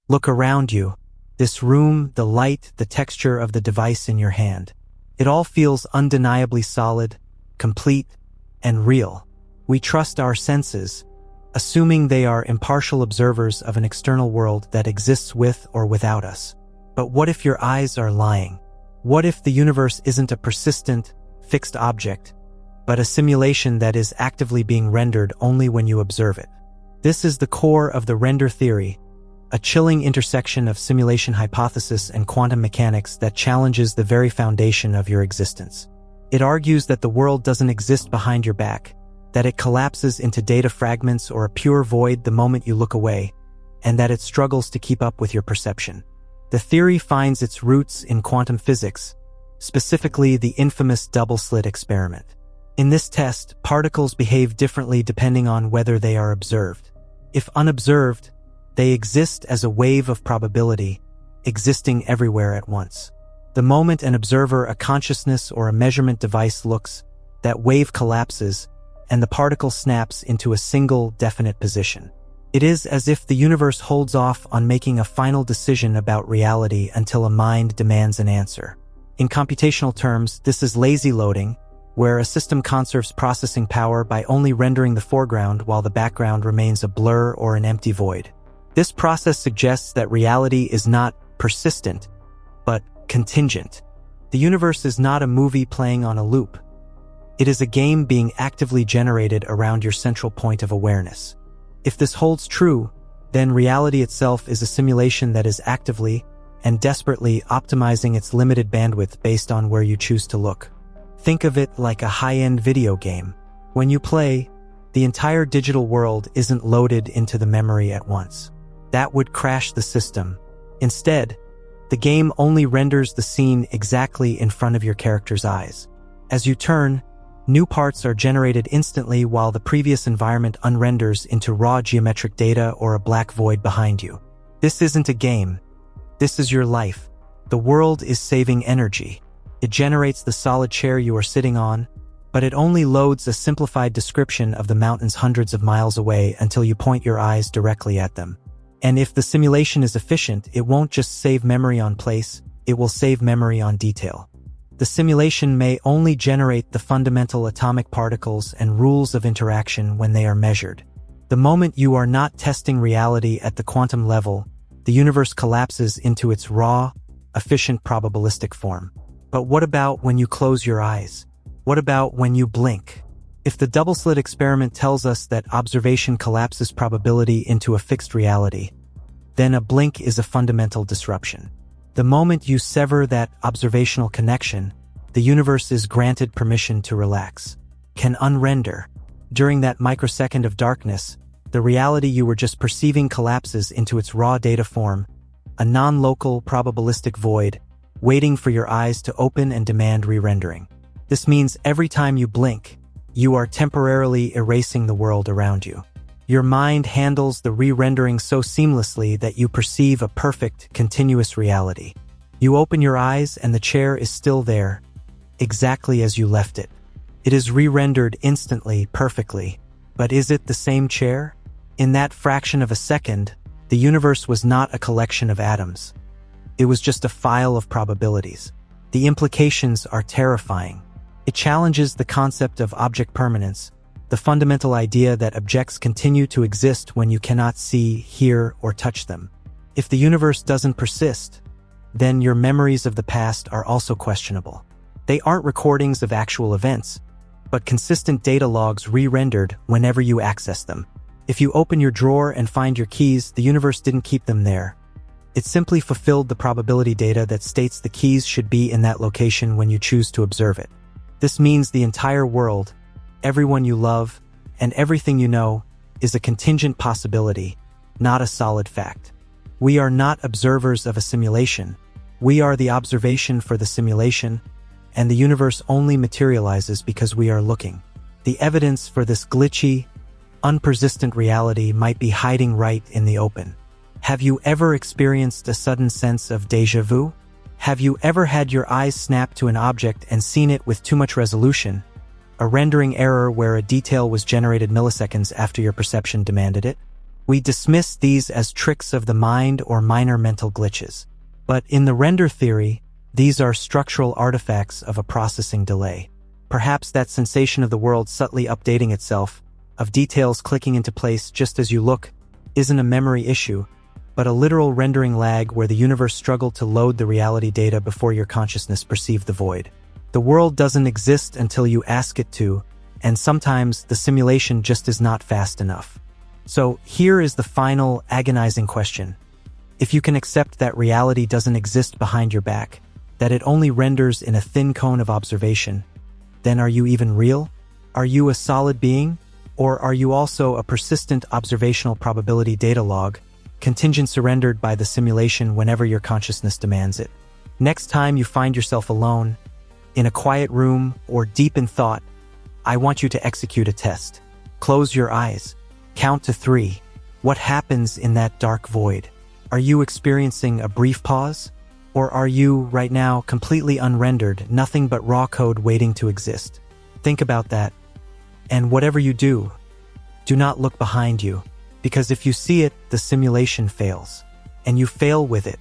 Look around you. This room, the light, the texture of the device in your hand. It all feels undeniably solid, complete, and real. We trust our senses, assuming they are impartial observers of an external world that exists with or without us. But what if your eyes are lying? What if the universe isn't a persistent, fixed object, but a simulation that is actively being rendered only when you observe it? This is the core of the render theory, a chilling intersection of simulation hypothesis and quantum mechanics that challenges the very foundation of your existence. It argues that the world doesn't exist behind your back, that it collapses into data fragments or a pure void the moment you look away, and that it struggles to keep up with your perception. The theory finds its roots in quantum physics, specifically the infamous double-slit experiment. In this test, particles behave differently depending on whether they are observed. If unobserved, they exist as a wave of probability, existing everywhere at once. The moment an observer, a consciousness, or a measurement device looks, that wave collapses, and the particle snaps into a single, definite position. It is as if the universe holds off on making a final decision about reality until a mind demands an answer. In computational terms, this is lazy loading, where a system conserves processing power by only rendering the foreground while the background remains a blur or an empty void. This process suggests that reality is not persistent, but contingent. The universe is not a movie playing on a loop. It is a game being actively generated around your central point of awareness. If this holds true, then reality itself is a simulation that is actively and desperately optimizing its limited bandwidth based on where you choose to look. Think of it like a high-end video game. When you play, the entire digital world isn't loaded into the memory at once. That would crash the system. Instead, the game only renders the scene exactly in front of your character's eyes. As you turn, new parts are generated instantly while the previous environment unrenders into raw geometric data or a black void behind you. This isn't a game. This is your life. The world is saving energy. It generates the solid chair you are sitting on, but it only loads a simplified description of the mountains hundreds of miles away until you point your eyes directly at them. And if the simulation is efficient, it won't just save memory on place, it will save memory on detail. The simulation may only generate the fundamental atomic particles and rules of interaction when they are measured. The moment you are not testing reality at the quantum level, the universe collapses into its raw, efficient probabilistic form. But what about when you close your eyes? What about when you blink? If the double-slit experiment tells us that observation collapses probability into a fixed reality, then a blink is a fundamental disruption. The moment you sever that observational connection, the universe is granted permission to relax, can unrender. During that microsecond of darkness, the reality you were just perceiving collapses into its raw data form, a non-local probabilistic void, waiting for your eyes to open and demand re-rendering. This means every time you blink, you are temporarily erasing the world around you. Your mind handles the re-rendering so seamlessly that you perceive a perfect, continuous reality. You open your eyes and the chair is still there, exactly as you left it. It is re-rendered instantly, perfectly. But is it the same chair? In that fraction of a second, the universe was not a collection of atoms. It was just a file of probabilities. The implications are terrifying. It challenges the concept of object permanence, the fundamental idea that objects continue to exist when you cannot see, hear, or touch them. If the universe doesn't persist, then your memories of the past are also questionable. They aren't recordings of actual events, but consistent data logs re-rendered whenever you access them. If you open your drawer and find your keys, the universe didn't keep them there. It simply fulfilled the probability data that states the keys should be in that location when you choose to observe it. This means the entire world, everyone you love, and everything you know is a contingent possibility, not a solid fact. We are not observers of a simulation. We are the observation for the simulation, and the universe only materializes because we are looking. The evidence for this glitchy, unpersistent reality might be hiding right in the open. Have you ever experienced a sudden sense of déjà vu? Have you ever had your eyes snap to an object and seen it with too much resolution? A rendering error where a detail was generated milliseconds after your perception demanded it? We dismiss these as tricks of the mind or minor mental glitches. But in the render theory, these are structural artifacts of a processing delay. Perhaps that sensation of the world subtly updating itself, of details clicking into place just as you look, isn't a memory issue, but a literal rendering lag where the universe struggled to load the reality data before your consciousness perceived the void. The world doesn't exist until you ask it to, and sometimes the simulation just is not fast enough. So here is the final, agonizing question. If you can accept that reality doesn't exist behind your back, that it only renders in a thin cone of observation, then are you even real? Are you a solid being? Or are you also a persistent observational probability data log, contingent surrendered by the simulation whenever your consciousness demands it? Next time you find yourself alone, in a quiet room, or deep in thought, I want you to execute a test. Close your eyes. Count to 3. What happens in that dark void? Are you experiencing a brief pause? Or are you, right now, completely unrendered, nothing but raw code waiting to exist? Think about that. And whatever you do, do not look behind you, because if you see it, the simulation fails, and you fail with it.